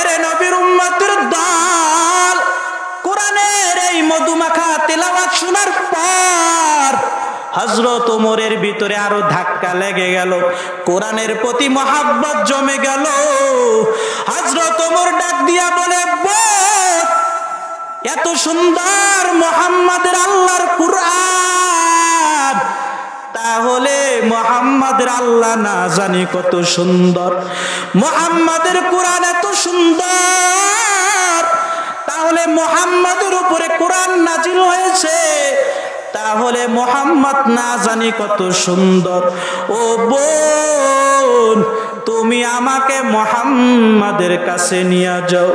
এরে নবীর উম্মতের দল, কোরআনের এই মধুমাখা তেলাওয়াত শোনার পর হযরত ওমরের ভিতরে আরো ধাক্কা লেগে গেল, কোরআনের প্রতি মহব্বত জমে গেল। হযরত ওমর ডাক দিয়া বলে, এত সুন্দর মুহাম্মাদের আল্লাহর কুরআন, তাহলে মুহাম্মাদের আল্লাহ না জানি কত সুন্দর। মুহাম্মাদের কুরআন এত সুন্দর, তাহলে মুহাম্মাদের উপরে কুরআন নাজিল হয়েছে, তাহলে মুহাম্মদ না জানি কত সুন্দর। ও বোন, তুমি আমাকে মুহাম্মাদের কাছে নিয়ে যাও।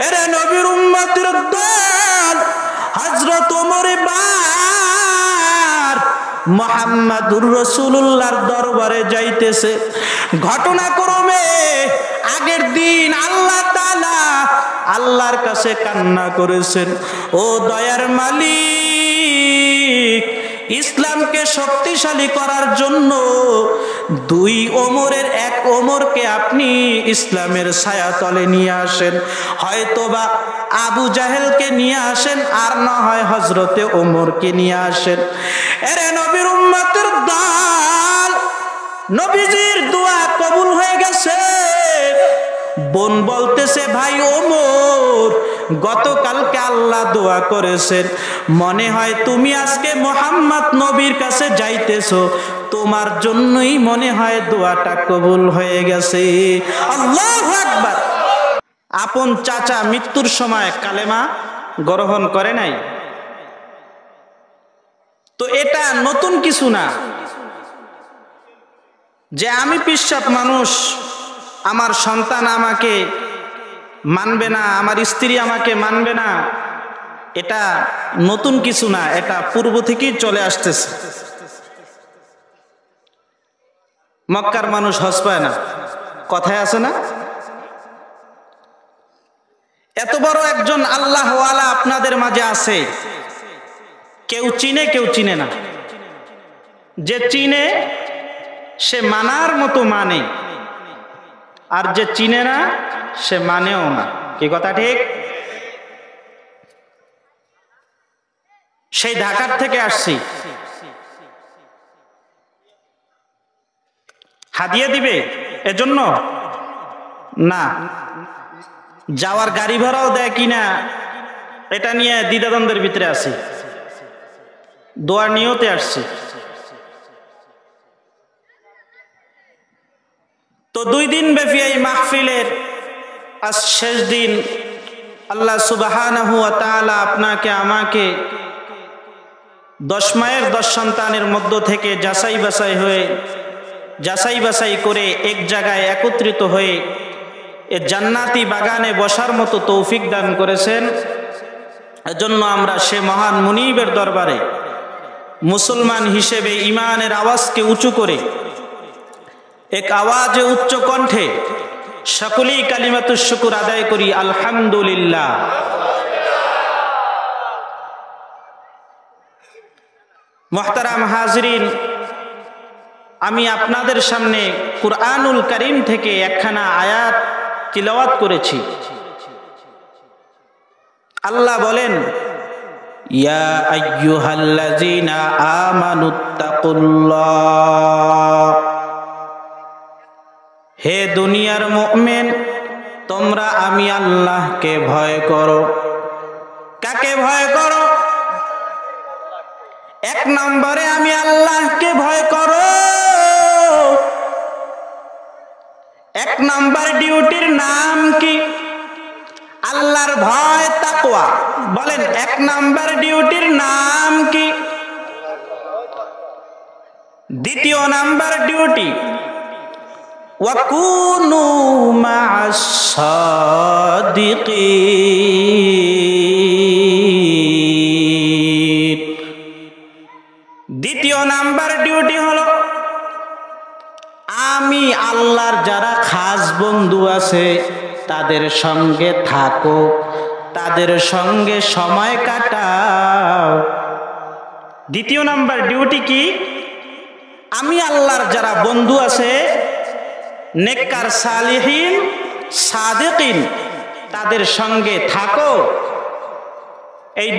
এরে নবীর উম্মতের দল, হযরত ওমর এবার মুহাম্মাদুর রাসূলুল্লাহর দরবারে যাইতেছে। ঘটনাক্রমে আগের দিন আল্লাহ তাআলা আল্লাহর কাছে কান্না করেছেন, ও দয়ার মালিক, ইসলামকে শক্তিশালী করার জন্য দুই ওমরের এক ওমরকে আপনি ইসলামের ছায়াতলে নিয়ে আসেন, হয়তোবা আবু জাহেলকে নিয়ে আসেন, আর না হয় হযরতে ওমরকে নিয়ে আসেন। এরে নবীর উম্মতের দল, নবীজির দোয়া কবুল হয়ে গেছে। বোন বলতেছে, ভাই ওমর, গতকালকে আল্লাহ দোয়া করেছেন, মনে হয় তুমি আজকে মুহাম্মদ নবীর কাছে যাইতেছো, তোমার জন্যই মনে হয় দোয়াটা কবুল হয়ে গেছে। আল্লাহু আকবার। আপন চাচা মৃত্যুর সময় কালেমা গ্রহণ করে নাই, তো এটা নতুন কিছু না যে আমি পিশাব মানুষ, আমার সন্তান আমাকে মানবে না, আমার স্ত্রী আমাকে মানবে না, এটা নতুন কিছু না, এটা পূর্ব থেকেই চলে আসতেছে। মক্কার মানুষ হজ পায় না, কথায় আছে না? এত বড় একজন আল্লাহওয়ালা আপনাদের মাঝে আছে, কেউ চিনে কেউ চিনে না। যে চিনে সে মানার মতো মানে, আর যে চিনে না সে মানেও না। কি কথা ঠিক? সেই ঢাকার থেকে আসছি, হাদিয়া দিবে এজন্য না, যাওয়ার গাড়ি ভাড়াও দেয় কিনা এটা নিয়ে দ্বিধাদ্বন্দ্বের ভিতরে আছি, দোয়ার নিয়তে আসছি। তো 2 দিন ব্যাপী এই মাহফিলের আজ শেষ দিন। আল্লাহ সুবহানাহু ওয়া তাআলা আপনাকে আমাকে 10 মায়ের 10 সন্তানের মধ্য থেকে যাচাই বাছাই করে এক জায়গায় একত্রিত হয়ে এ জান্নাতি বাগানে বসার মতো তৌফিক দান করেছেন। এজন্য আমরা সে মহান মুনিবের দরবারে মুসলমান হিসেবে ঈমানের আওয়াজকে উঁচু করে এক আওয়াজে উচ্চ কণ্ঠে সকলেই কালিমাতুশ শুকর আদায় করি, আলহামদুলিল্লাহ। মুহতারাম হাজরিন, আমি আপনাদের সামনে কুরআনুল কারীম থেকে একখানা আয়াত তিলাওয়াত করেছি। আল্লাহ বলেন, ইয়া আইয়ুহাল্লাযীনা আমানুত্তাকুল্লাহ, হে দুনিয়ার মুমিন, তোমরা আমি আল্লাহকে ভয় করো। কাকে ভয় করো? 1 নম্বরে আমি আল্লাহকে ভয় করো। 1 নম্বর ডিউটির নাম কি? আল্লাহর ভয়, তাকওয়া। বলেন 1 নম্বর ডিউটির নাম কি? দ্বিতীয় নাম্বার ডিউটি, ওয়াকুনু মা'আস সাদিকিন। দ্বিতীয় নাম্বার ডিউটি হলো আমি আল্লাহর যারা খাস বন্ধু আছে তাদের সঙ্গে থাকো, তাদের সঙ্গে সময় কাটাও। দ্বিতীয় নাম্বার ডিউটি কি? আমি আল্লাহর যারা বন্ধু আছে, নেককার, সালিহিন, সাদিকিন, তাদের সঙ্গে থাকো। এই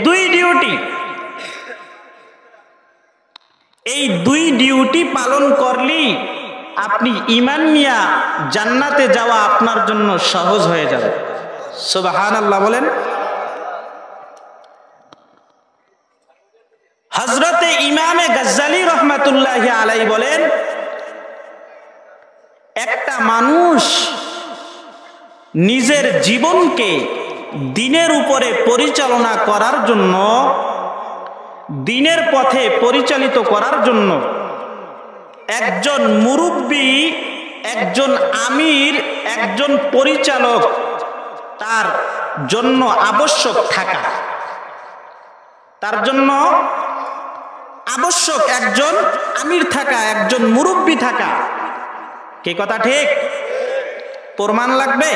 দুই ডিউটি পালন করলি আপনি ঈমান নিয়া জান্নাতে যাওয়া আপনার জন্য সহজ হয়ে যাবে। সুবহানাল্লাহ বলেন। হযরতে ইমামে গজ্জালী রাহমাতুল্লাহি আলাইহি বলেন, একটা মানুষ নিজের জীবনকে দ্বীনের উপরে পরিচালনা করার জন্য, দ্বীনের পথে পরিচালিত করার জন্য একজন মুরব্বী, একজন আমির, একজন পরিচালক তার জন্য আবশ্যক থাকা। তার জন্য আবশ্যক একজন আমির থাকা, একজন মুরব্বী থাকা। কি কথা ঠিক? প্রমাণ লাগবে?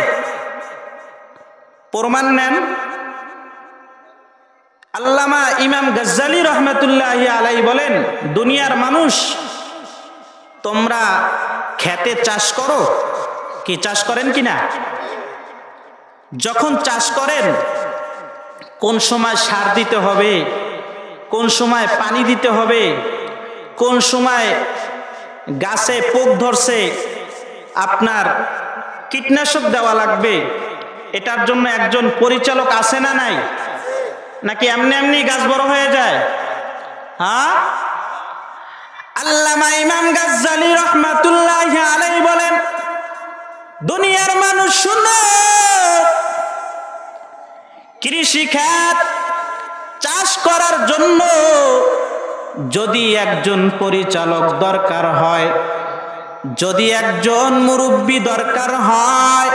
প্রমাণ নেন। আল্লামা ইমাম গজ্জালী রাহমাতুল্লাহি আলাইহি বলেন, দুনিয়ার মানুষ তোমরা খেতে চাষ করো, কি চাষ করেন কিনা? যখন চাষ করেন কোন সময় সার দিতে হবে, কোন সময় পানি দিতে হবে, কোন সময় গাছে পোক ধরছে আপনার কীটনাশক দেওয়া লাগবে, এটার জন্য একজন পরিচালক আছে না নাই? নাকি এমনি এমনি গাছ বড় হয়ে যায়? হ্যাঁ, আল্লামা ইমাম গজ্জালী রাহমাতুল্লাহি আলাইহি বলেন, দুনিয়ার মানুষ শুনো, কৃষি খাত চাষ করার জন্য যদি একজন পরিচালক দরকার হয়, যদি একজন মুরব্বী দরকার হয়,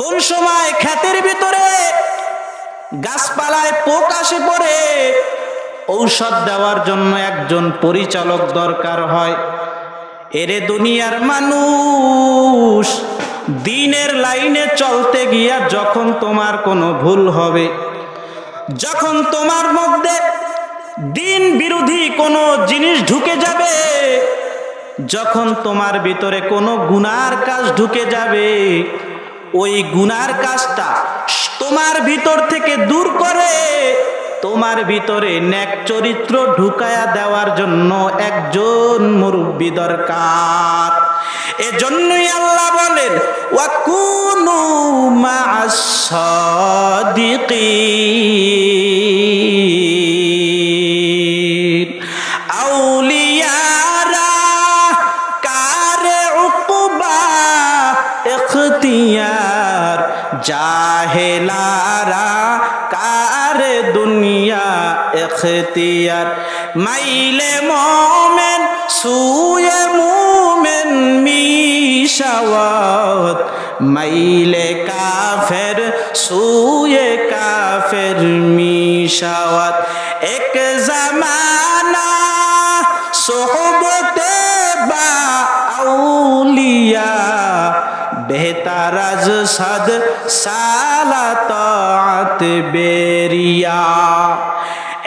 কোন সময় ক্ষেতের ভিতরে গাছপালায় পোক আসে পড়ে ঔষধ দেওয়ার জন্য একজন পরিচালক দরকার হয়। এরে দুনিয়ার মানুষ, দ্বীনের লাইনে চলতে গিয়া যখন তোমার কোনো ভুল হবে, যখন তোমার মধ্যে দ্বীন বিরোধী কোনো জিনিস ঢুকে যাবে, যখন তোমার ভিতরে কোনো গুনার কাজ ঢুকে যাবে, ওই গুনার কাজটা তোমার ভিতর থেকে দূর করে তোমার ভিতরে নেক চরিত্র ঢুকায়া দেওয়ার জন্য একজন মুরব্বী দরকার। এজন্যই আল্লাহ বলেন, ওয়াকুনু মা'আস সাদিকিন। আউলিয়ারা কারে উকবা ইখতিয়ার, জাহেলারা কারে দুনিয়া ইখতিয়ার। মাইলে মোমেন সুয়ে মুমেন মিশাওয়াত, মাইলে কাফের সুয়ে কাফের মিশাওয়াত। এক জামানা সোহবতে বা আউলিয়া, বেহতার আজ সদ সালাত বেরিয়া।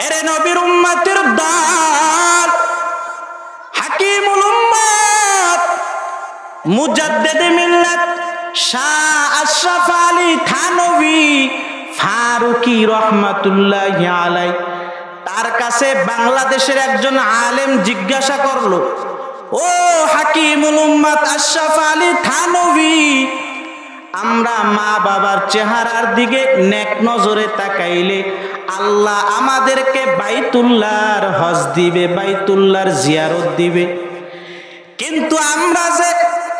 এরে নবীর উম্মতের দল, হাকিমুল উম্মত, মুজাদ্দিদ মিল্লাত শাহ আশরাফ আলী থানভী ফারুকী রাহমাতুল্লাহি আলাইহি, তার কাছে বাংলাদেশের একজন আলেম জিজ্ঞাসা করলো, ও হাকিমুল উম্মত আশরাফ আলী থানভী, আমরা মা বাবার চেহারার দিকে নেক নজরে তাকাইলে আল্লাহ আমাদেরকে বাইতুল্লাহর হজ দিবে, বাইতুল্লাহর জিয়ারত দিবে, কিন্তু আমরা যে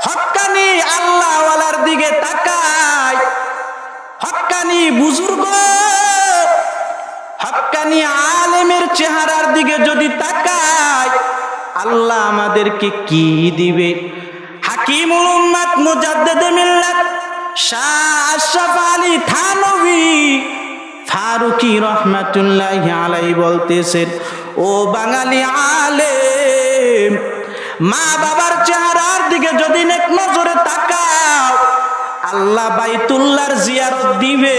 হক্কানি আল্লাহওয়ালার দিকে তাকাই, হক্কানি বুজুর্গ, হক্কানি আলেমের চেহারার দিকে যদি তাকাই, আল্লাহ আমাদেরকে কি দিবে? হাকিমুল উম্মত মুজাদ্দিদ মিল্লাত শাহ আশরাফ আলী থানভী ফারুকী রাহমাতুল্লাহি আলাইহি বলতেছেন, ও বাঙালি আলেম, মা বাবার চেহারার দিকে যদি নেক নজরে তাকাও, আল্লাহ বাইতুল্লাহর জিয়ারত দিবে।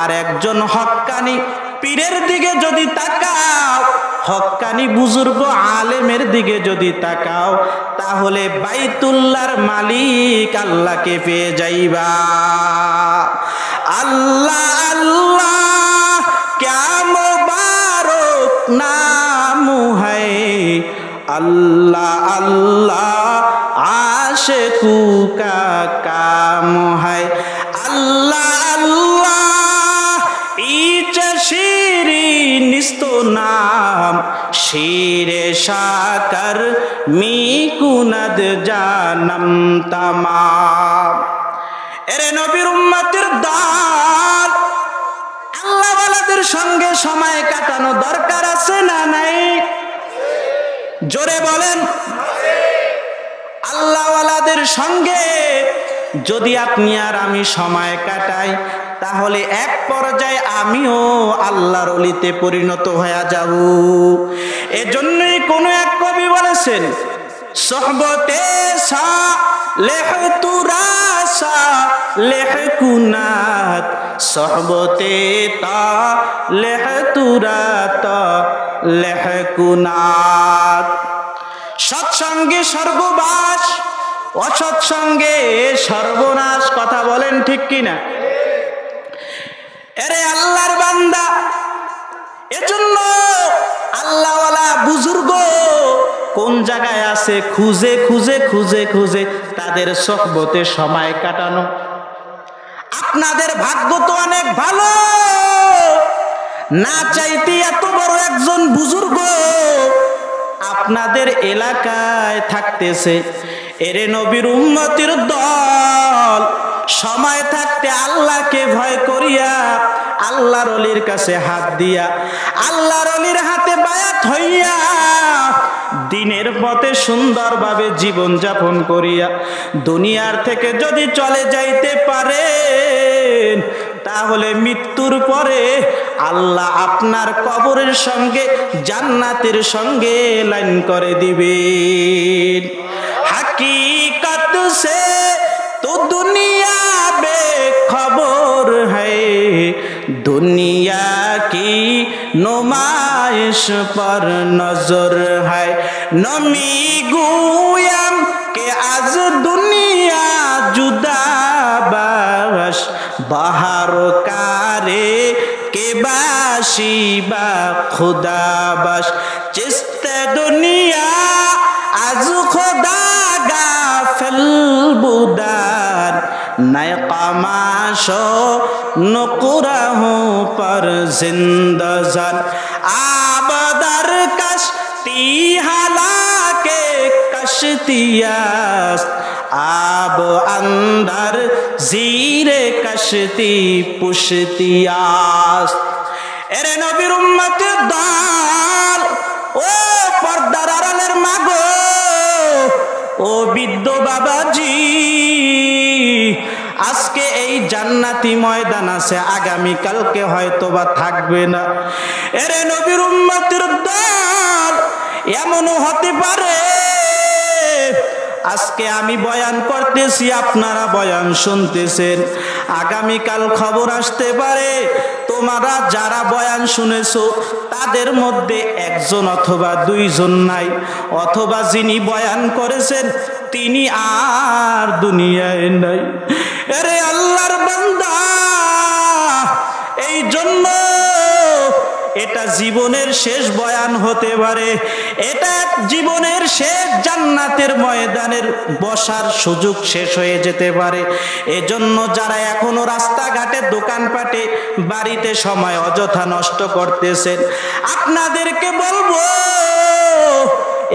আর একজন হক্কানি পীরের দিকে যদি তাকাও, হক্কানি বুজুর্গ আলেমের দিকে যদি তাকাও, তাহলে বাইতুল্লাহর মালিক আল্লাহকে পেয়ে যাইবা। अल्लाह आशिकू का काम है। अल्लाह अल्लाह इचे शीरी निस्तो नाम शीरे शाकर मी कुनद जानम तमाम। এরে নবীর উম্মতের দল, আল্লাহ ওয়ালাদের সঙ্গে সময় কাটানো দরকার আছে না নাই? জোরে বলেন। আল্লাহ ওয়ালাদের সঙ্গে যদি আপনি আর আমি সময় কাটাই, তাহলে এক পর্যায়ে আমিও আল্লাহর ওলিতে পরিণত হয়ে যাব। এজন্যই কোন এক কবি বলেছেন, সোহবতে সালেহ তুরা সালেহ কুনাত, সোহবতে তালেহ তুরা তালেহ কুনাত। সৎসঙ্গে স্বর্গবাস, অসৎসঙ্গে সর্বনাশ। কথা বলেন ঠিক কিনা? এরে আল্লাহর বান্দা, এজন্য আল্লাহওয়ালা বুজুর্গ কোন জায়গায় আছে খুঁজে খুঁজে খুঁজে খুঁজে তাদের সোহবতে সময় কাটানো। আপনাদের ভাগ্য তো অনেক ভালো, না চাইতে এত বড় একজন বুজুর্গ আপনাদের এলাকায় থাকতেছে। এরে নবীর উম্মতের দল, সময় থাকতে আল্লাহকে ভয় করিয়া আল্লাহর ওলির কাছে হাত দিয়া, আল্লাহর ওলির হাতে বায়াত হইয়া দিনের পথে সুন্দরভাবে জীবন যাপন করিয়া দুনিয়ার থেকে যদি চলে যাইতে পারেন, তাহলে মৃত্যুর পরে আল্লাহ আপনার কবরের সঙ্গে জান্নাতের সঙ্গে লাইন করে দিবেন। हकीकत से तो दुनिया बेखबर है, दुनिया की नुमाइश पर नजर है। नमी गुयम के आज दुनिया जुदा बाश, बाहर कारे के बाशी बा खुदा बाश। चिस्ते दुनिया आज खुदा गाफिल बुदार, नए कमाशो नुकुरहूं पर जिंदजान। आबदर कश्ती हालाके कश्तियास्त, आब अंदर जीरे कश्ती पुश्तियास्त। एरे नबीर उम्मतेर दल, ও পর্দার আড়ালের মাগো, ও বৃদ্ধ বাবাজি, আজকে এই জান্নাতি ময়দান আছে, আগামী কালকে হয়তো বা থাকবে না। এরে নবীর উম্মতের দল, এমনও হতে পারে আজকে আমি বয়ান করতেছি, আপনারা বয়ান শুনতেছেন, আগামীকাল খবর আসতে পারে তোমরা যারা বয়ান শুনেছো তাদের মধ্যে একজন অথবা দুইজন নাই, অথবা যিনি বয়ান করেছেন তিনি আর দুনিয়ায় নাই। আরে আল্লাহর বান্দা, এই জন্য এটা জীবনের শেষ বয়ান হতে পারে, এটা জীবনের শেষ জান্নাতের ময়দানের বসার সুযোগ শেষ হয়ে যেতে পারে। এজন্য যারা এখনো রাস্তাঘাটে দোকানপাটে বাড়িতে সময় অযথা নষ্ট করতেছেন, আপনাদেরকে বলবো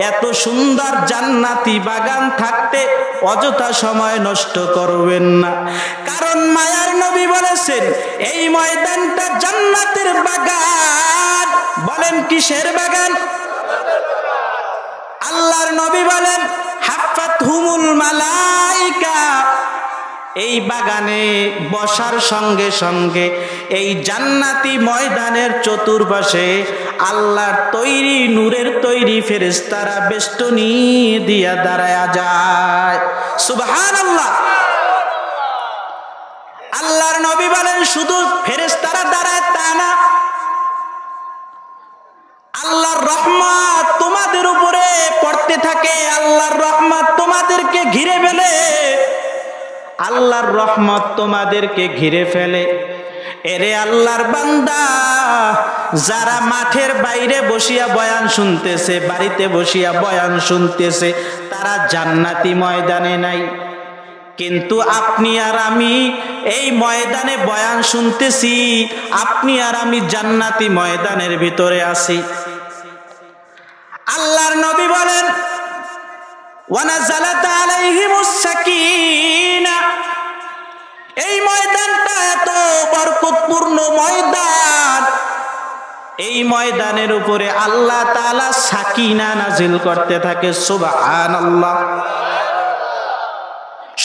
এত সুন্দর জান্নাতি বাগান থাকতে অযথা সময় নষ্ট করবেন না। কারণ মায়ার নবী বলেছেন এই ময়দানটা জান্নাতের বাগান। বলেন কিসের বাগান? আল্লাহর নবী বলেন হাফাতহুমুল মালাইকা, এই বাগানে বসার সঙ্গে সঙ্গে এই জান্নাতি ময়দানের চতুর্পাশে আল্লাহর তৈরি নূরের তৈরি ফেরেশতারা বেষ্টনী দিয়া দাঁড়ায়া যায়। সুবহানাল্লাহ। আল্লাহর নবী বলেন শুধু ফেরেশতারা দাঁড়ায় তা না, আল্লাহর রহমত তোমাদের উপরে পড়তে থাকে, আল্লাহর রহমত তোমাদেরকে ঘিরে ফেলে, আল্লাহর রহমত তোমাদেরকে ঘিরে ফেলে। এরে আল্লাহর বান্দা, যারা মাঠের বাইরে বসিয়া বয়ান শুনতেছে, বাড়িতে বসিয়া বয়ান শুনতেছে, তারা জান্নাতি ময়দানে নাই। কিন্তু আপনি আর আমি এই ময়দানে বয়ান শুনতেছি, আপনি আর আমি জান্নাতি ময়দানের ভিতরে আছি। আল্লাহর নবী বলেন, ওয়ানাজালাত আলাইহিমুস সাকিনাহ, এই ময়দানটা এত বরকতপূর্ণ ময়দান, এই ময়দানের উপরে আল্লাহ তাআলা সাকিনা নাজিল করতে থাকে। সুবহানাল্লাহ।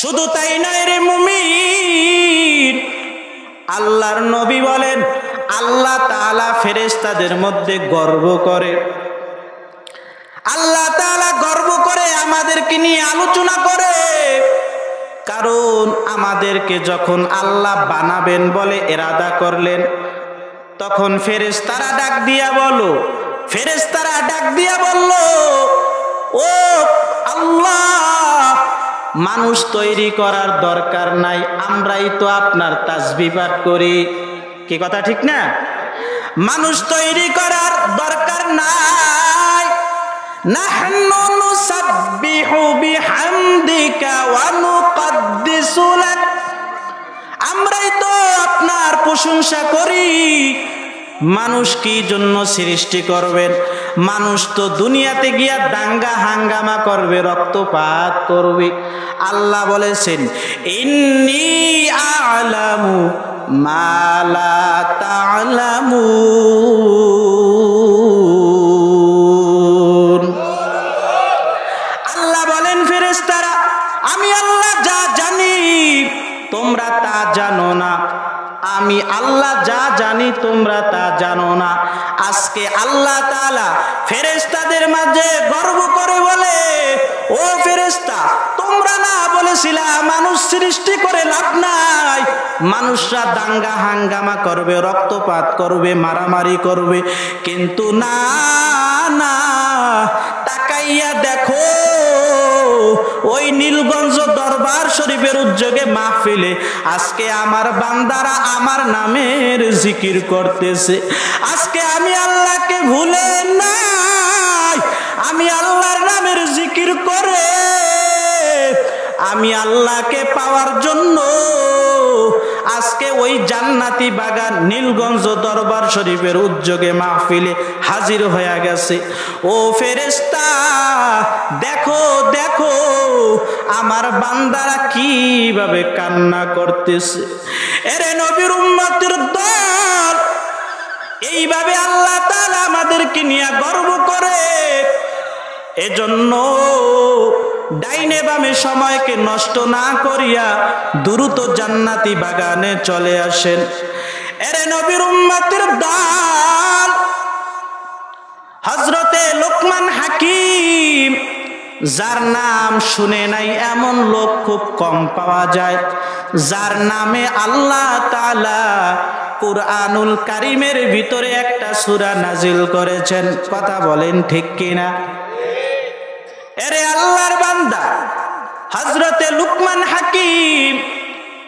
শুধু তাই নয় রে মুমিন, আল্লাহর নবী বলেন আল্লাহ তাআলা ফেরেশতাদের মধ্যে গর্ব করে। আল্লাহ তাআলা গর্ব করে আমাদেরকে নিয়ে আলোচনা করে, কারণ আমাদেরকে যখন আল্লাহ বানাবেন বলে ইরাদা করলেন, তখন ফেরেশতারা ডাক দিয়া বলল, ও আল্লাহ, মানুষ তৈরি করার দরকার নাই, আমরাই তো আপনার তাসবিহ পাঠ করি। কি কথা ঠিক না? মানুষ তৈরি করার দরকার নাই। নাহনু নুসাব্বিহু বিহামদিকা ওয়া নুকদ্দিসু লাক, আমরাই তো আপনার প্রশংসা করি। মানুষ কি জন্য সৃষ্টি করবেন? মানুষ তো দুনিয়াতে গিয়া দাঙ্গা হাঙ্গামা করবে, রক্তপাত করবে। আল্লাহ বলেছেন, ইন্নী আ'লামু মা লা তা'লামুন। আল্লাহ বলেন, ফেরেশতারা, আমি আল্লাহ যা জানি তোমরা তা জানো না, আমি আল্লাহ যা জানি তোমরা তা জানো না। আজকে আল্লাহ তাআলা ফেরেশতাদের মাঝে গর্ব করে বলে, ও ফেরেশতা, তোমরা না বলেছিলা মানুষ সৃষ্টি করে লাভ নাই, মানুষরা দাঙ্গা হাঙ্গামা করবে, রক্তপাত করবে, মারামারি করবে, কিন্তু না না, তাকাইয়া দেখো ওই নীলগঞ্জ দরবার শরীফের উদ্যোগে মাহফিলে আজকে আমার বান্দারা আমার নামের জিকির করতেছে। আজকে আমি আল্লাহকে ভুলে নাই, আমি আল্লাহর নামের জিকির করে আমি আল্লাহকে পাওয়ার জন্য আজকে ওই জান্নাতি বাগান নীলগঞ্জ দরবার শরীফের উদ্যোগে মাহফিলে হাজির হয়ে গেছে। ও ফেরেশতা, দেখো দেখো আমার বান্দারা কিভাবে কান্না করতেছে। এরে নবীর উম্মতের দল, এইভাবে আল্লাহ তাআলা আমাদেরকে নিয়ে গর্ব করে। এজন্য ডাইনে বামে সময়কে নষ্ট না করিয়া দ্রুত জান্নাতি বাগানে চলে আসেন। এরে নবীর উম্মতের দল, হযরতে লোকমান হাকিম, যার নাম শুনে নাই এমন লোক খুব কম পাওয়া যায়, যার নামে আল্লাহ তাআলা কুরআনুল কারীমের ভিতরে একটা সূরা নাজিল করেছেন। কথা বলেন ঠিক কিনা? এরে আল্লাহর বান্দা, হযরতে লুকমান হাকিম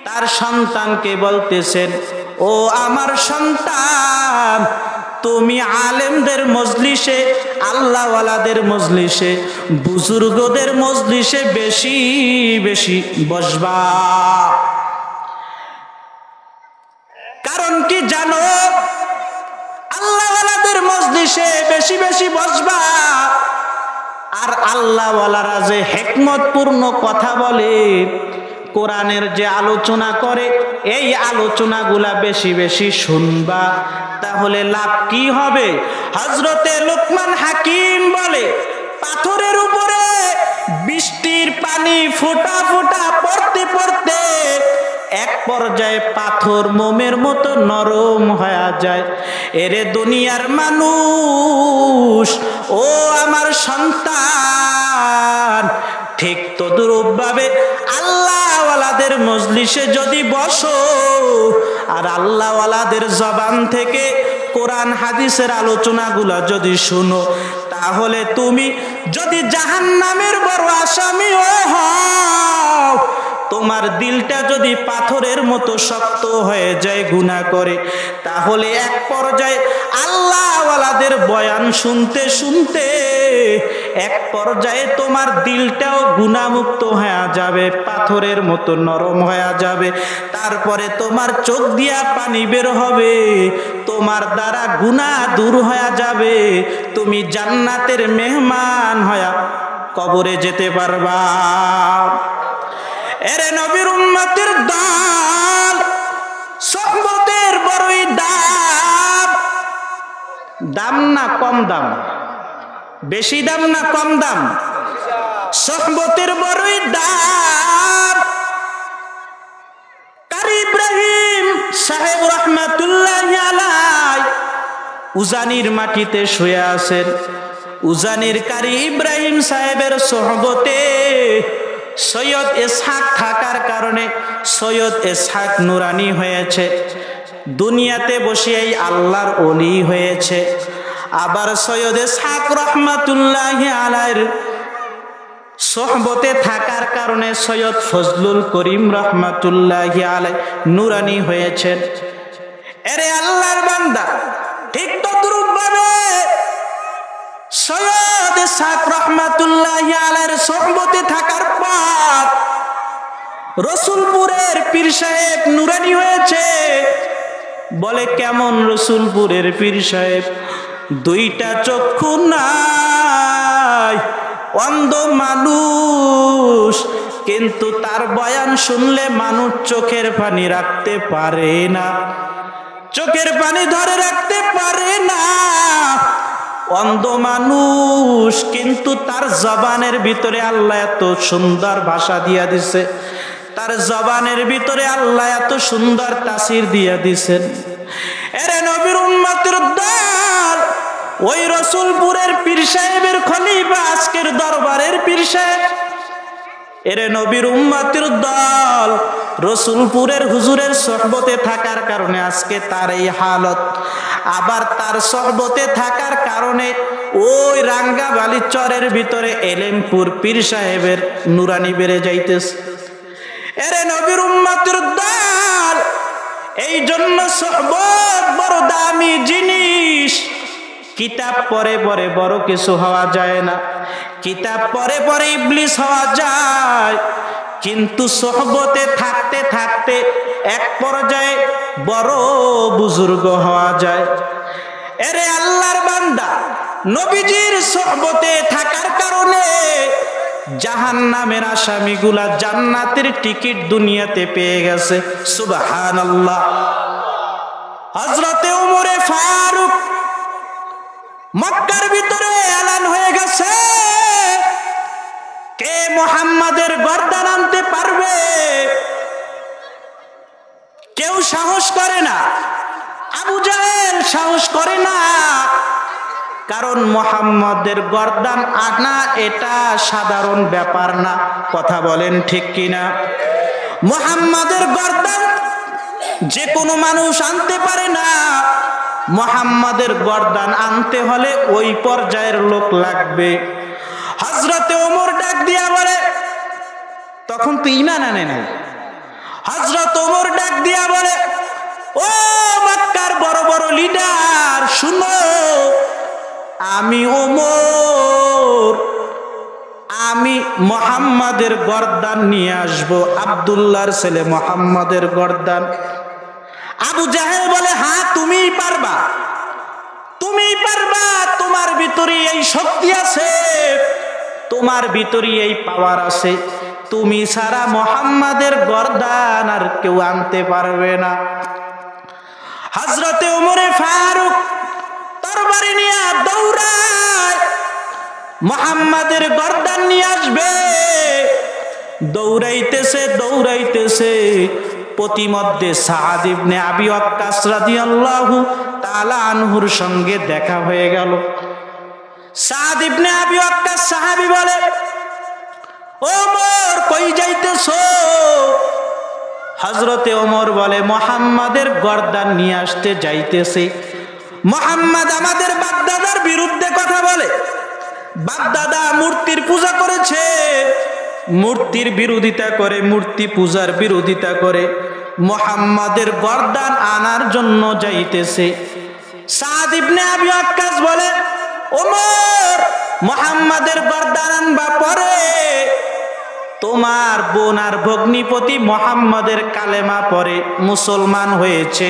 তার সন্তানকে বলতেছেন, ও আমার সন্তান, তুমি আলেমদের মজলিসে, আল্লাহওয়ালাদের মজলিসে, বুজুর্গদের মজলিসে বেশি বেশি বসবা। কারণ কি জানো? আল্লাহওয়ালাদের মজলিসে বেশি বেশি বসবা, আর আল্লাহওয়ালারা যে হিকমতপূর্ণ কথা বলে, কোরআনের যে আলোচনা করে, এই আলোচনাগুলা বেশি বেশি শুনবা, তাহলে লাভ কি হবে? হযরতে লোকমান হাকিম বলে, পাথরের উপরে বৃষ্টির পানি ফোঁটা ফোঁটা পড়তে পড়তে এক পর্যায়ে পাথর মোমের মতো নরম হয়ে যায়। এরে দুনিয়ার মানুষ, ও আমার সন্তান, ঠিক তদ্রূপ ভাবে আল্লাহওয়ালাদের মজলিসে যদি বসো আর আল্লাহওয়ালাদের জবান থেকে কোরআন হাদিসের আলোচনাগুলা যদি শুনো, তাহলে তুমি যদি জাহান্নামের বড় আসামিও হও, তোমার দিলটা যদি পাথরের মতো শক্ত হয়ে যায় গুনাহ করে, তাহলে এক পর্যায়ে আল্লাহওয়ালাদের বয়ান শুনতে শুনতে এক পর্যায়ে তোমার দিলটাও গুনাহমুক্ত হয়ে যাবে, পাথরের মতো নরম হয়ে যাবে। তারপরে তোমার চোখ দিয়া পানি বের হবে, তোমার দ্বারা গুনাহ দূর হয়ে যাবে, তুমি জান্নাতের মেহমান হয়ে কবরে যেতে পারবা। এরে নবীর উম্মতের দল, সুহবতের বড়ই দাম। দাম না কম দাম? বেশি দাম না কম দাম? সুহবতের বড়ই দাম। কারি ইব্রাহিম সাহেব রহমাতুল্লাহি আলাইহি উজানির মাটিতে শুয়ে আছেন। উজানির কারি ইব্রাহিম সাহেবের সুহবতে সৈয়দ ইসহাক থাকার কারণে সৈয়দ ইসহাক নুরানি হয়েছে, দুনিয়াতে বসেই আল্লাহর ওলি হয়েছে। আবার সৈয়দ ইসহাক রহমাতুল্লাহি আলাইহির সোহবতে থাকার কারণে সৈয়দ ফজলুল করিম রহমাতুল্লাহি আলাইহি নুরানি হয়েছেন। এরে আল্লাহর বান্দা, ঠিক তদ্রূপভাবে সৈয়দ ইসহাক রহমাতুল্লাহি আলাইহির সোহবতে থাকার পর রসুলপুরের পীর সাহেব নুরানি হয়েছে। বলে কেমন রসুলপুরের পীর সাহেব? দুইটা চক্ষু নাই, অন্ধ মানুষ, কিন্তু তার বয়ান শুনলে মানুষ চোখের পানি রাখতে পারে না, চোখের পানি ধরে রাখতে পারে না। অন্ধ মানুষ, কিন্তু তার জবানের ভিতরে আল্লাহ এত সুন্দর ভাষা দিয়া দিছে, তার জবানের ভিতরে আল্লাহ এত সুন্দর তাসির দিয়া দিছেন। এরে নবীর উম্মতের দল, ওই রসুলপুরের পীর সাহেবের খলিফা আজকের দরবারের পীর সাহেব। এরে নবীর উম্মতের দল, রসুলপুরের হুজুরের সোহবতে থাকার কারণে আজকে তার এই হালত। আবার তার সোহবতে থাকার কারণে ওই রাঙ্গাবালি চরের ভিতরে এলেমপুর পীর সাহেবের নুরানি বেড়ে যাইতেছে। এরে নবীর উম্মতের দল, এই জন্য সোহবত বড় দামি জিনিস। কিতাব পরে পরে বড় কিছু হওয়া যায় না, কিতাব পরে পরে ইবলিস হওয়া যায়, কিন্তু সোহবতে থাকতে থাকতে এক পর্যায়ে বড় বুজুর্গ হওয়া যায়। এরে আল্লাহর বান্দা, নবীজির সোহবতে থাকার কারণে জাহান্নামের আসামিগুলা জান্নাতের টিকিট দুনিয়াতে পেয়ে গেছে। সুবহানাল্লাহ। হযরতে ওমরে ফারুক, মক্কার ভিতরে এলান হয়ে গেছে, কে মুহাম্মাদের গর্দান আনতে পারবে? কেউ সাহস করে না, আবু জাহেল সাহস করে না, কারণ মুহাম্মাদের গর্দান আনা এটা সাধারণ ব্যাপার না। কথা বলেন ঠিক কিনা? মুহাম্মাদের গর্দান যে কোনো মানুষ আনতে পারে না, মুহাম্মাদের গর্দান আনতে হলে ওই পর্যায়ের লোক লাগবে। হযরতে ওমর ডাক দিয়া বলে, তখন তো ঈমান আনে নাই, হযরত ওমর ডাক দিয়া বলে, ও মক্কার বড় বড় লিডার শুনো, আমি ওমর, আমি মুহাম্মাদের গর্দান নিয়ে আসব, আব্দুল্লাহর ছেলে মুহাম্মাদের গর্দান। আবু জাহেল বলে, হ্যাঁ তুমিই পারবা, তুমিই পারবা, তোমার ভিতরে এই শক্তি আছে, তোমার ভিতরে এই পাওয়ার আছে, তুমি ছাড়া মুহাম্মাদের গর্দান আর কেউ আনতে পারবে না। হযরতে ওমরে ফারুক তরবারি নিয়ে দৌড়ায়, মুহাম্মাদের গর্দান নিয়ে আসবে। দৌড়াইতেছে দৌড়াইতেছে, প্রতিমধ্যে সাদ ইবনে আবি ওয়াক্কাস রাদিয়াল্লাহু তাআলা আনহুর সঙ্গে দেখা হয়ে গেল। সাদ ইবনে আবি ওয়াক্কাস সাহাবী বলে, ওমর কই যাইতেছো? হযরতে ওমর বলে, মুহাম্মাদের গর্দান নিয়ে আসতে যাইতেছে। মুহাম্মদ আমাদের বাপদাদার বিরুদ্ধে কথা বলে, বাপদাদা মূর্তির পূজা করেছে, মূর্তির বিরোধিতা করে, মূর্তি পূজার বিরোধিতা করে, মুহাম্মাদের গর্দান আনার জন্য যাইতেছে। সাদ ইবনে আবি ওয়াক্কাস বলে, ওমর, মুহাম্মাদের গর্দান আনবা পরে তোমার বোন আর ভগ্নিপতি মুহাম্মাদের কালেমা পড়ে মুসলমান হয়েছে,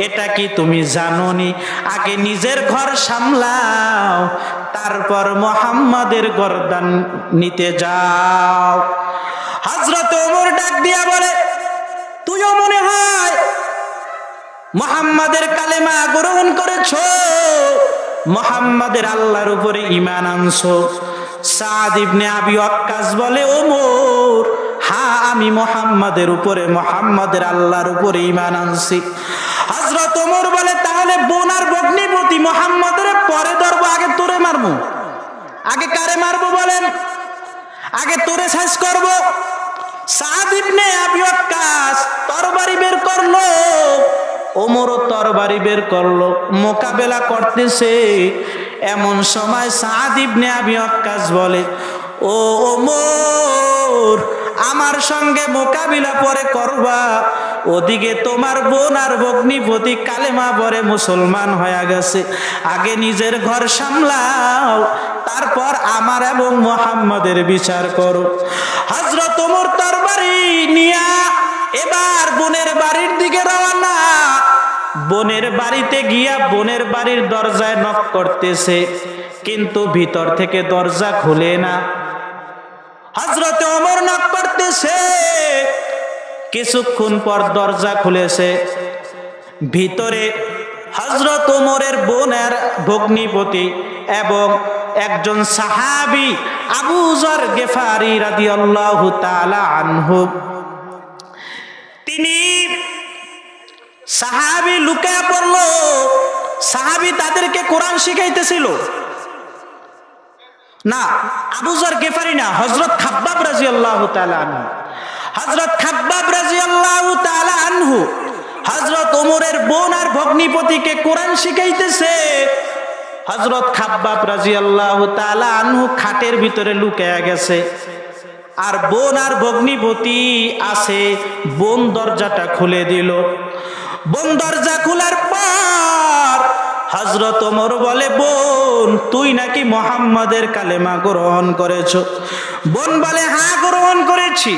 এটা কি তুমি জানোনি? আগে নিজের ঘর সামলাও, তারপর মুহাম্মাদের গর্দান নিতে যাও। হযরত ওমর ডাক দিয়া বলে, তুইও মনে হয় মুহাম্মাদের কালেমা গ্রহণ করেছো, মুহাম্মাদের আল্লাহর উপরে ঈমান আনছো? সাদ ইবনে আবি ওয়াক্কাস বলে, ওমর, হ্যাঁ, আমি মুহাম্মাদের উপরে, মুহাম্মাদের আল্লাহর উপরে ঈমান আনছি। হযরত ওমর বলে, তাহলে বোন আর ভগ্নিপতি মুহাম্মাদের পরে ধরবো, আগে তোরে মারবো? আগে কারে মারবো বলেন? আগে তোরে শেষ করব। সাদ ইবনে আবি ওয়াক্কাস তরবারি বের করলো, ওমরও তরবারি বের করলো, মোকাবেলা করতেছে। এমন সময় সাদ ইবনে আবি ওয়াক্কাস বলে, ও ওমর, আমার সঙ্গে মোকাবিলা পরে করবা, ওদিকে তোমার বোন আর ভগ্নিপতি কালেমা পরে মুসলমান হয়ে গেছে, আগে নিজের ঘর সামলাও, তারপর আমার এবং মুহাম্মাদের বিচার করো। হযরত ওমর তরবারি নিয়া এবার বোনের বাড়ির দিকে রওনা। বোনের বাড়িতে গিয়া বোনের বাড়ির দরজায় নক করতেছে, কিন্তু ভিতর থেকে দরজা খুলে না। হযরত ওমর নক করতেছে, কিছুক্ষণ পর দরজা খুলেছে। ভিতরে হযরত ওমরের বোনের ভগ্নিপতি এবং একজন সাহাবী আবু যর গিফারি রাদিয়াল্লাহু তাআলা আনহু, তিনি সাহাবী লুকায়া পড়ল। সাহাবী তাদেরকে কোরআন শিখাইতেছিল না, আবু যর গিফারি না, হযরত খাব্বাব রাদিয়াল্লাহু তাআলা আনহু। হযরত খাব্বাব রাদিয়াল্লাহু তাআলা আনহু হযরত ওমরের বোন আর ভগ্নিপতিকে কোরআন শিখাইতেছে। হযরত খাব্বাব রাদিয়াল্লাহু তাআলা আনহু খাটের ভিতরে লুকায়া গেছে, আর বোন আর ভগ্নিপতি আছে। বোন দরজাটা খুলে দিল। বোন দরজা খোলার পর হযরত ওমর বলে, বোন, তুই নাকি মুহাম্মাদের কালেমা গ্রহণ করেছো? বোন বলে, হ্যাঁ, গ্রহণ করেছি।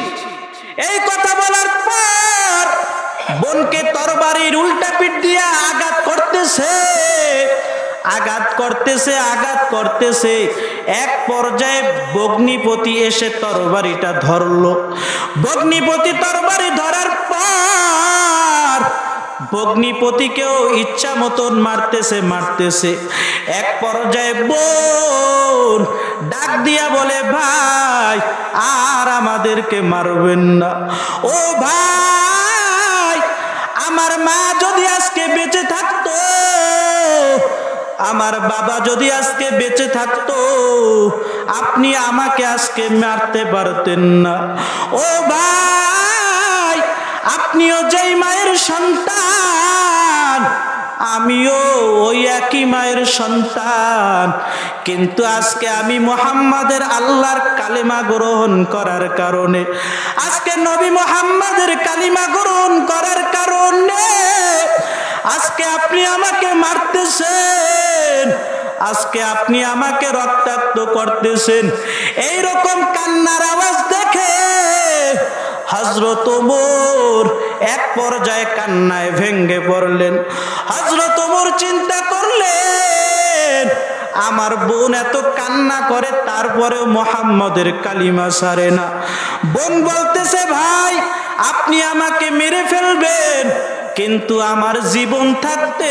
এই কথা বলার পর বোনকে তরবারির উল্টা পিঠ দিয়ে আঘাত করতেছে, আঘাত করতেছে, আঘাত করতেছে। এক পর্যায়ে ভগ্নিপতি এসে তরবারিটা ধরলো। ভগ্নিপতি তরবারি ধরার পর ভগ্নিপতিকেও ইচ্ছা মতন মারতেছে, মারতেছে। এক পর্যায়ে বোন ডাক দিয়া বলে, ভাই, আর আমাদেরকে মারবেন না। ও ভাই, আমার মা যদি আজকে বেঁচে থাকতো, আমার বাবা যদি আজকে বেঁচে থাকতো, আপনি আমাকে আজকে মারতে পারতেন না। ও ভাই, আপনিও যেই মায়ের সন্তান, আমিও ওই একই মায়ের সন্তান, কিন্তু আজকে আমি মুহাম্মাদের আল্লাহর কালেমা গ্রহণ করার কারণে, আজকে নবী মুহাম্মাদের কালিমা গ্রহণ করার কারণে আজকে আপনি আমাকে মারতেছেন, আজকে আপনি আমাকে রক্তাক্ত করতেছেন। এইরকম কান্নার আওয়াজ দেখে হযরত ওমর এক পর্যায়ে কান্নায় ভেঙে পড়লেন। হযরত ওমর চিন্তা করলেন, আমার বোন এত কান্না করে, তারপরেও মুহাম্মাদের কালিমা ছাড়ে না। বোন বলতেছে, ভাই, আপনি আমাকে মেরে ফেলবেন, কিন্তু আমার জীবন থাকতে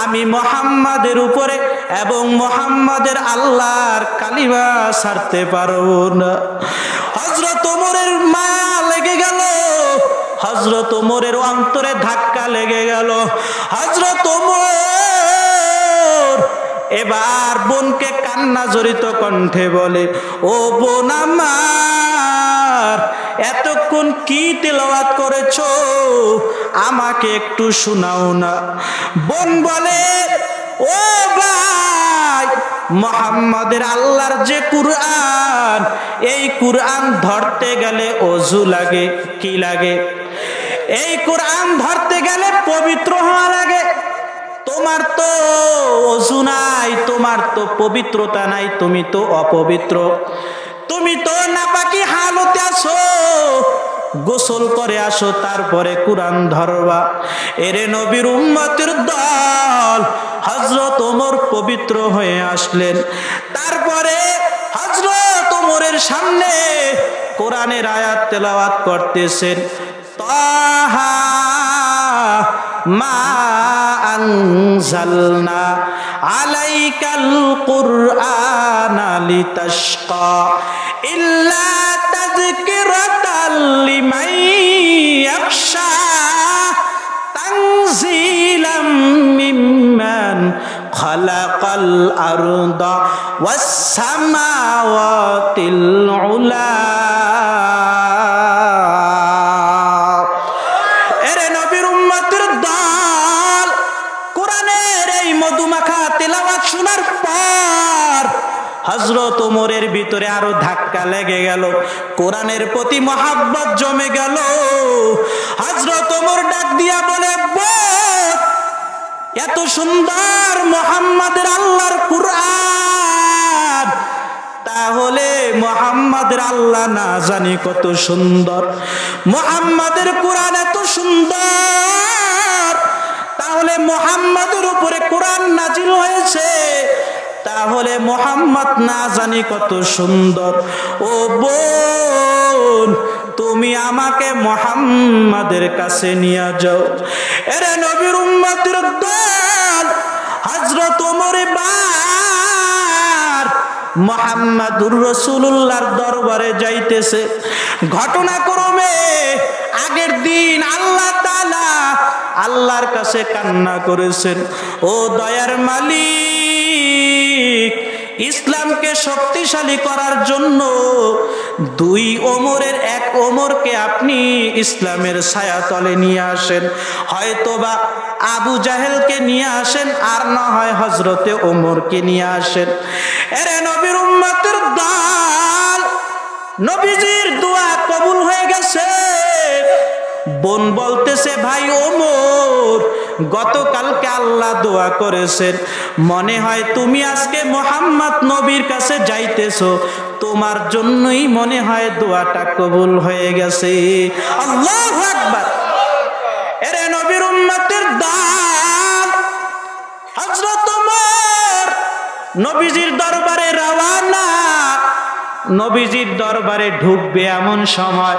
আমি মুহাম্মাদের উপরে এবং মুহাম্মাদের আল্লাহর কালিমা ছাড়তে পারবো না। হযরত ওমরের মায়া লেগে গেল, হযরত ওমরের অন্তরে ধাক্কা লেগে গেল। হযরত ওমর এবার বোনকে কান্না জড়িত কণ্ঠে বলে, ও বোন আমার, এতক্ষণ কি তেলাওয়াত করেছো, আমাকে একটু শোনাও না। বোন বলে, ও ভাই, মুহাম্মাদের আল্লাহর যে কুরআন, এই কুরআন ধরতে গেলে ওযু লাগে। কি লাগে? এই কুরআন ধরতে গেলে পবিত্র হওয়া লাগে। তোমার তো ওযু নাই, তোমার তো পবিত্রতা নাই, তুমি তো অপবিত্র, তুমি তো নাপাকি হালতে আছো। গোসল করে আসো, তারপরে কুরআন ধরবা। এরে নবীর উম্মতের দল, হযরত ওমর পবিত্র হয়ে আসলেন। তারপরে হযরত ওমরের সামনে কোরআনের আয়াত তেলাওয়াত করতেছেন। তাহা মা আনজালনা আলাইকাল কুরআনা লিতাশকা ইল্লা তাযকিরাতাল লিমান ইয়াখশা তানজিলাম মিম্মান খালাকাল আরদা ওয়াস সামাওয়াতিল উলা। এরে নবীর উম্মতের দল, কোরআনের এই মধুমাখা তেলাওয়াত শোনার পর হযরত ওমরের ভিতরে আরো ধাক্কা লেগে গেল, কোরআনের প্রতি মহাব্বত জমে গেল। হযরত ওমর ডাক দিয়া বলে, এত সুন্দর মুহাম্মাদের আল্লাহর কুরআন, তাহলে মুহাম্মাদের আল্লাহ না জানি কত সুন্দর। মুহাম্মাদের কুরআন এত সুন্দর, তাহলে মুহাম্মাদের উপরে কুরআন নাজিল হয়েছে, তাহলে মুহাম্মদ না জানি কত সুন্দর। ও বোন, তুমি আমাকে মুহাম্মাদের কাছে নিয়ে যাও। এরে নবীর উম্মতের দল, হযরত ওমর বার মুহাম্মাদুর রাসূলুল্লাহর দরবারে যাইতেছে। ঘটনাক্রমে আগের দিন আল্লাহ তাআলা আল্লাহর কাছে কান্না করেছেন, ও দয়ার মালিক, ইসলামকে শক্তিশালী করার জন্য দুই ওমরের এক ওমরকে আপনি ইসলামের ছায়াতলে নিয়ে আসেন। হয়তোবা আবু জাহেলকে নিয়ে আসেন, আর না হয় হযরতে ওমরকে নিয়ে আসেন। এরে নবীর উম্মতের দল, নবীজির দোয়া কবুল হয়ে গেছে। বোন বলতেছে, ভাই ওমর, গতকালকে আল্লাহ দোয়া করেছেন, মনে হয় তুমি আজকে মুহাম্মদ নবীর কাছে যাইতেছো, তোমার জন্যই মনে হয় দোয়াটা কবুল হয়ে গেছে। আল্লাহু আকবার। এরে নবীর উম্মতের দল, হযরত ওমর নবীজির দরবারে রওয়ানা। নবীজির দরবারে ঢুকবে এমন সময়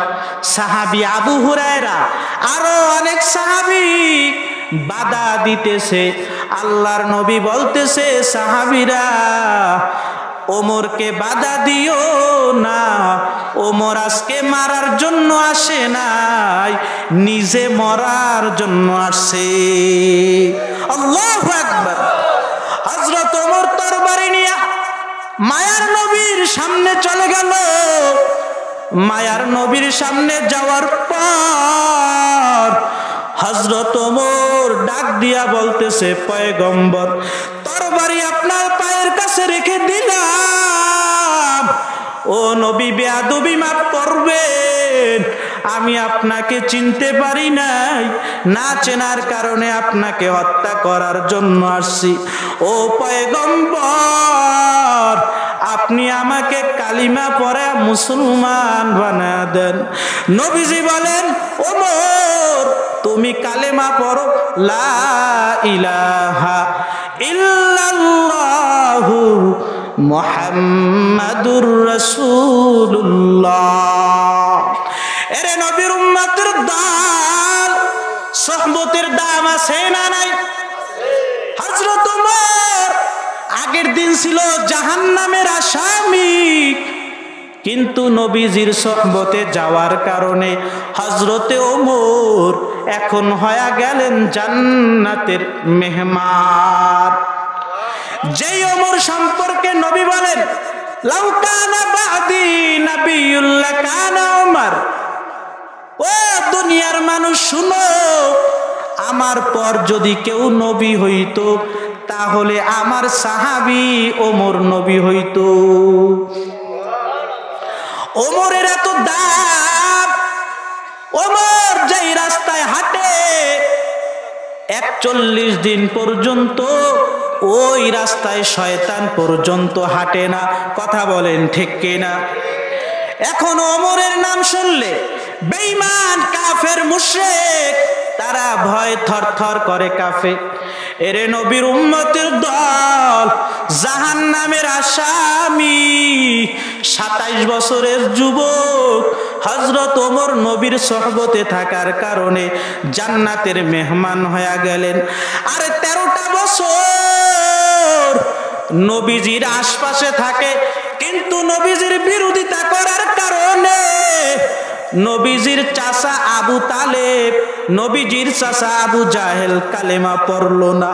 সাহাবী আবু হুরায়রা আরো অনেক সাহাবী বাধা দিতেছে। আল্লাহর নবী বলতেছে, সাহাবীরা, ওমরকে বাধা দিও না, ওমর আজকে মারার জন্য আসে নাই, নিজে মরার জন্য আসে। আল্লাহু আকবার। হযরত ওমর তরবারি নিয়ে মায়ার নবীর সামনে চলে গেল। মায়ার নবীর সামনে যাওয়ার পর হযরত ওমর ডাক দিয়া বলতেছে, পয়গম্বর, তরবারি আপনার পায়ের কাছে রেখে দিলাম। ও নবী, বেয়াদবি মাফ করবেন, আমি আপনাকে চিনতে পারি নাই, না চেনার কারণে আপনাকে হত্যা করার জন্য আসছি। ও পয়গম্বর, আপনি আমাকে কালিমা পড়ে মুসলমান বানায় দেন। নবীজি বলেন, ওমর, তুমি কালেমা পড়ো, লা ইলাহা ইল্লাল্লাহু মুহাম্মাদুর রাসূলুল্লাহ। এরে নবীর উম্মতের দল, সুহবতের দাম আছে না নাই? হযরত ওমর আগের দিন ছিল জাহান্নামের আসামি, কিন্তু নবীজির সুহবতে যাওয়ার কারণে হযরতে ওমর এখন হয়ে গেলেন জান্নাতের মেহমান। যেই ওমর সম্পর্কে নবী বলেন, লাউ কানা বাদি নাবিয়ুল্লাহ কানা ওমর। ও দুনিয়ার মানুষ শুনো, আমার পর যদি কেউ নবী হইতো, তাহলে আমার সাহাবী ওমর নবী হইতো। ওমরের এত দাম, ওমর যেই রাস্তায় হাঁটে 41 দিন পর্যন্ত ওই রাস্তায় শয়তান পর্যন্ত হাঁটে না। কথা বলেন ঠিক কিনা? এখন ওমরের নাম শুনলে বেঈমান কাফের মুশরিক তারা ভয় থরথর করে কাঁপে। এরে নবীর উম্মতের দল, জাহান্নামের আসামি 27 বছরের যুবক হযরত ওমর নবীর সোহবতে থাকার কারণে জান্নাতের মেহমান হয়ে গেলেন। আর 13টা বছর নবীজির আশপাশে থাকে, কিন্তু নবীজির বিরোধিতা করার কারণে নবীজির চাচা আবু তালেব, নবীজির চাচা আবু জাহেল কালেমা পড়ল না।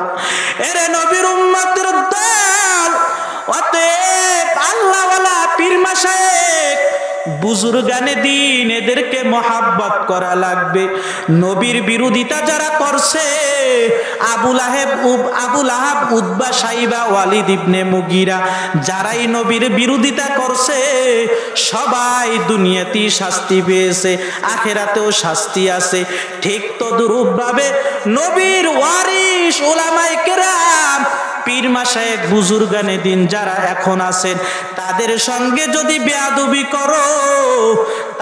এরে নবীর উম্মতের দল, অতএব আল্লাহওয়ালা পীর মাশায়েখ বুজুর্গানে দিন এদেরকে মহাব্বত করা লাগবে। নবীর বিরোধিতা যারা করছে, আবু লাহাব, উতবা, সাইবা, ওয়ালিদ ইবনে মুগিরা, যারাই নবীর বিরোধিতা করছে সবাই দুনিয়াতেই শাস্তি পেয়েছে, আখিরাতেও শাস্তি আছে। ঠিক তদ্রূপভাবে নবীর ওয়ারিস উলামায়ে কেরাম, পীর মাশায়েখ, বুজুর্গানে দিন যারা এখন আছেন, তাদের সঙ্গে যদি বেয়াদবি করো,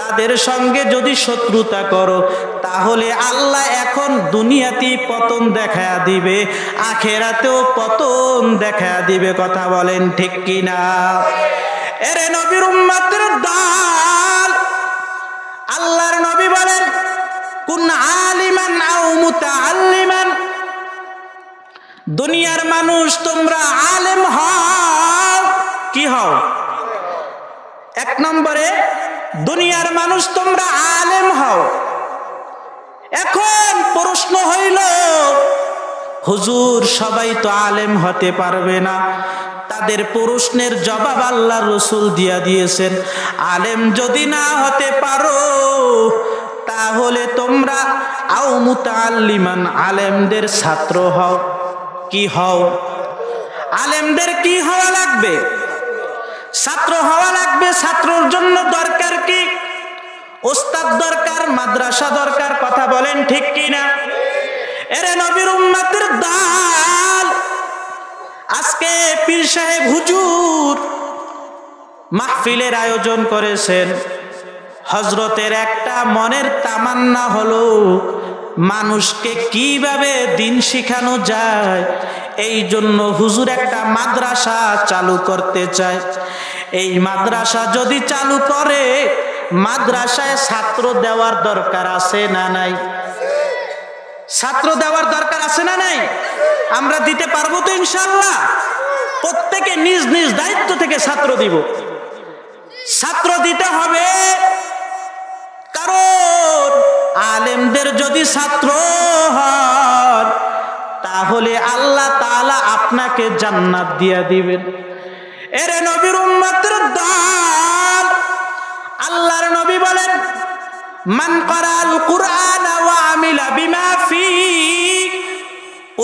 তাদের সঙ্গে যদি শত্রুতা করো, তাহলে আল্লাহ এখন দুনিয়াতেই পতন দেখায়া দিবে, আখিরাতেও পতন দেখায়া দিবে। কথা বলেন ঠিক কিনা? এরে নবীর উম্মতের দল, আল্লাহর নবী বলেন কুন আলিমান আও মুতাআল্লিমান। দুনিয়ার মানুষ তোমরা আলেম হও, কি হও? 1 নম্বরে দুনিয়ার মানুষ তোমরা আলেম হও। এখন প্রশ্ন হইল, হুজুর সবাই তো আলেম হতে পারবে না। তাদের প্রশ্নের জবাব আল্লাহর রাসূল দিয়েছেন, আলেম যদি না হতে পারো তাহলে তোমরা আও মুতাআল্লিমান, আলেমদের ছাত্র হও। কি হও? আলেমদের কি হওয়া লাগবে? ছাত্র হওয়া লাগবে। ছাত্রর জন্য দরকার কি? ওস্তাদ দরকার, মাদ্রাসা দরকার। কথা বলেন ঠিক কিনা? এরে নবীর উম্মতের দল, আজকে পীর সাহেব হুজুর মাহফিলের আয়োজন করেছেন। হযরতের একটা মনের তামান্না হলো মানুষকে কিভাবে দিন শিখানো যায়, এই জন্য হুজুর একটা মাদ্রাসা চালু করতে চায়। এই মাদ্রাসা যদি চালু করে, মাদ্রাসায় ছাত্র দেওয়ার দরকার আছে না নাই? ছাত্র দেওয়ার দরকার আছে না নাই? আমরা দিতে পারবো তো ইনশাআল্লাহ? প্রত্যেকে নিজ নিজ দায়িত্ব থেকে ছাত্র দিব। ছাত্র দিতে হবে, কারণ আলেমদের যদি ছাত্র হন তাহলে আল্লাহ তাআলা আপনাকে জান্নাত দিয়া দিবেন। এরে নবীর উম্মতের দল, আল্লাহর নবী বলেন মান ক্বারাআল কুরআন ওয়া আমিলা বিমা ফি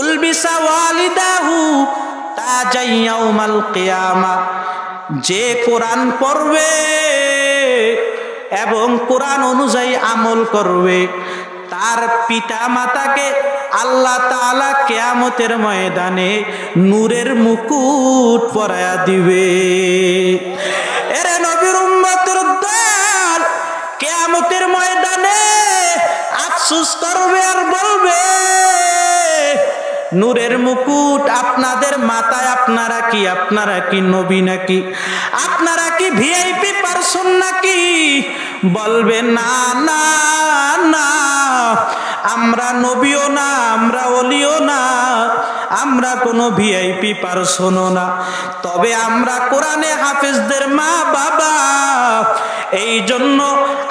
উলবিসা ওয়ালিদাহু তাজা ইয়াউমাল কিয়ামা। যে কোরআন পড়বে এবং কোরআন অনুযায়ী আমল করবে, তার পিতা মাতাকে আল্লাহ তাআলা কিয়ামতের ময়দানে নূরের মুকুট পরায়া দিবে। এরে নবীর উম্মতের দল, কিয়ামতের ময়দানে আফসোস করবে আর বলবে, নূরের মুকুট আপনাদের মাথায়, আপনারা কি নবী নাকি? আপনারা কি ভিআইপি পারসন নাকি? বলবে না না না, আমরা নবীও না, আমরা ওলিও না, আমরা কোনো ভিআইপি পারসনও না, তবে আমরা কোরআনে হাফেজদের মা বাবা। এই জন্য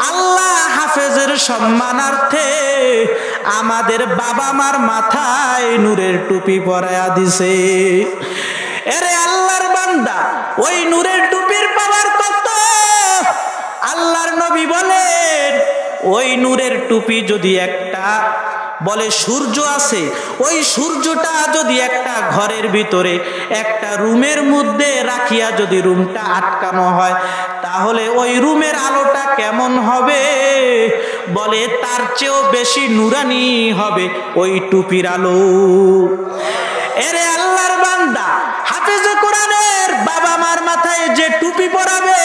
আল্লাহ হাফেজের সম্মানার্থে আমাদের বাবা মার মাথায় নূরের টুপি পরায়া দিছে। এরে আল্লাহর বান্দা, ওই নূরের টুপির পাওয়ার কত? আল্লাহর নবী বলেন, ওই নূরের টুপি যদি একটা বলে সূর্য আছে, ওই সূর্যটা যদি একটা ঘরের ভিতরে একটা রুমের মধ্যে রাখিয়া যদি রুমটা আটকানো হয়, তাহলে ওই রুমের আলোটা কেমন হবে? বলে তার চেয়েও বেশি নুরানি হবে ওই টুপির আলো। এরে আল্লাহর বান্দা, হাফেজে কোরআনের বাবা মার মাথায় যে টুপি পরাবে,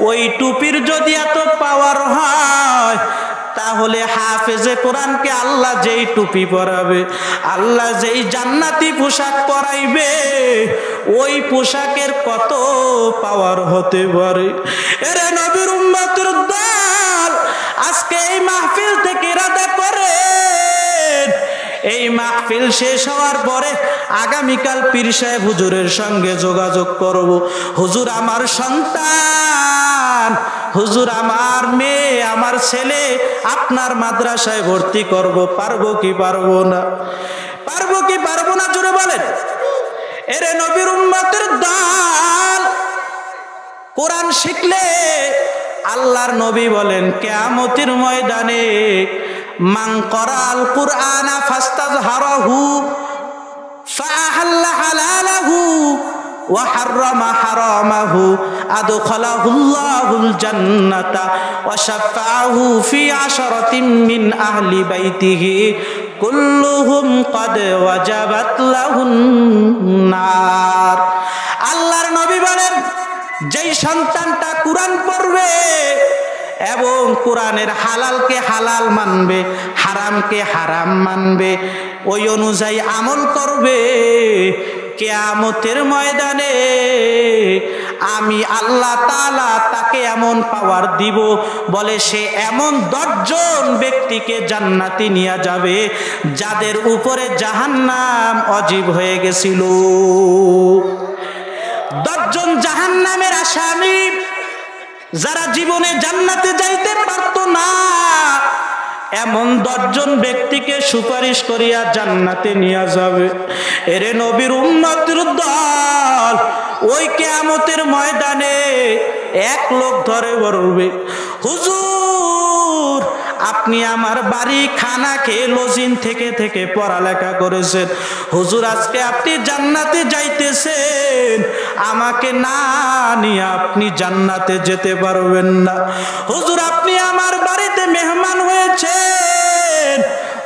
ওই টুপির যদি এত পাওয়ার হয়, তাহলে হাফেজে কোরআনকে আল্লাহ যেই টুপি পরাবে, আল্লাহ যেই জান্নাতি পোশাক পরাইবে, ওই পোশাকের কত পাওয়ার হতে পারে। এরে নবীর উম্মতের দল, আজকে এই মাহফিল থেকে ইরাদা করে, এই মাহফিল শেষ হওয়ার পরে আগামীকাল পীর সাহেব হুজুরের সঙ্গে যোগাযোগ করব। হুজুর আমার সন্তান, হুজুর আমার মেয়ে, আমার ছেলে আপনার মাদ্রাসায় ভর্তি করব, পারবো কি পারবো না? পারবো কি পারবো না জোরে বলেন। এরে নবীর উম্মতের দল, কোরআন শিখলে আল্লাহর নবী বলেন কিয়ামতের ময়দানে মান করাল কুরআনা ফাস্তাযহারাহু ফাআহাল্লা হালালাহু ওয়া হাররামা হারামাহু আদখালাহুল্লাহুল জান্নাতা ওয়া শাফাআহু ফি আশরাতিন মিন আহলি বাইতিহি কুল্লুহুম ক্বাদ ওয়াজাবাত লাহুন নার। আল্লাহর নবী বলেন, যেই সন্তানটা কোরআন পড়বে এবং কোরআনের হালালকে হালাল মানবে, হারামকে হারাম মানবে, ওই অনুযায়ী আমল করবে, কিয়ামতের ময়দানে আমি আল্লাহ তাআলা তাকে এমন পাওয়ার দিব, বলে সে এমন 10 জন ব্যক্তিকে জান্নাতে নিয়ে যাবে যাদের উপরে জাহান্নাম ওয়াজিব হয়ে গেছিল। 10 জন জাহান্নামের আসামি, যারা জীবনে জান্নাতে যাইতে পারত না, এমন 10 জন ব্যক্তিকে সুপারিশ করিয়া জান্নাতে নিয়ে যাবে। এরে নবীর উম্মতের দল, ওই কিয়ামতের ময়দানে এক লোক ধরে বলবে, হুজুর আপনি আমার বাড়ি খানা খেয়ে লজিন থেকে থেকে পড়ালেখা করেছেন, হুজুর আজকে আপনি জান্নাতে যাইতেছেন, আমাকে না নিয়ে আপনি জান্নাতে যেতে পারবেন না। হুজুর আপনি আমার বাড়িতে মেহমান হয়েছেন,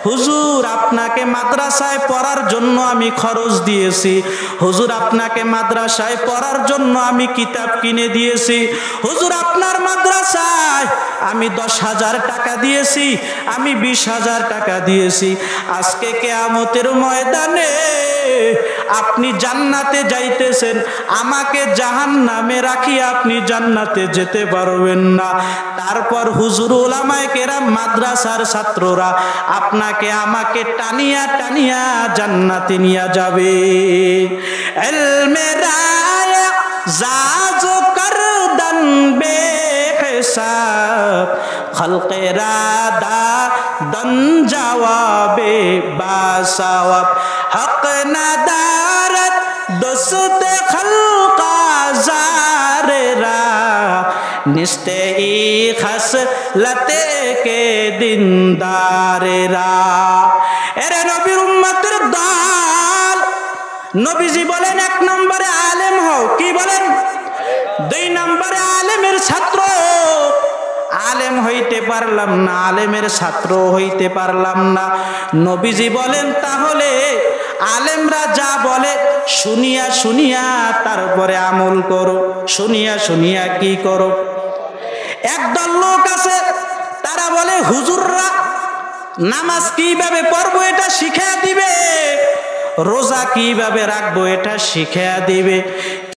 হুজুর আপনাকে মাদ্রাসায় পড়ার জন্য আমি খরচ দিয়েছি, হুজুর আপনাকে মাদ্রাসায় পড়ার জন্য আমি কিতাব কিনে দিয়েছি, হুজুর আপনার মাদ্রাসায় আমি 10,000 টাকা দিয়েছি, আমি 20,000 টাকা দিয়েছি। আজকে কিয়ামতের ময়দানে আপনি জান্নাতে যাইতেছেন, আমাকে জাহান্নামে রাখি আপনি জান্নাতে যেতে পারবেন না। তারপর হুজুর উলামায়ে কেরাম মাদ্রাসার ছাত্ররা আপনাকে আমাকে টানিয়া টানিয়া জান্নাতে নিয়ে যাবে। ইলমে রায়া জাজো করদন বেহিসাব খলকে রাদা দন জওয়াবে বাসাওয়াব হক নাদারত দোস্ত খলকা জারেরা নিস্তে ই খসলতে কে দিনদারেরা। এরে নবীর উম্মতের দল, নবীজি বলেন 1 নম্বরে আলেম হও, কি বলেন? 2 নম্বরে আলেমের ছাত্র। আলেম হইতে পারলাম না, আলেমের ছাত্র হইতে পারলাম না, নবীজি বলেন তাহলে আলেমরা যা বলে শুনিয়া শুনিয়া তারপরে আমল করো। শুনিয়া শুনিয়া কি করো? একদল লোক আছে, তারা বলে হুজুররা নামাজ কিভাবে পড়বো এটা শিখিয়ে দিবে, রোজা কিভাবে রাখবো এটা শিখিয়ে দিবে,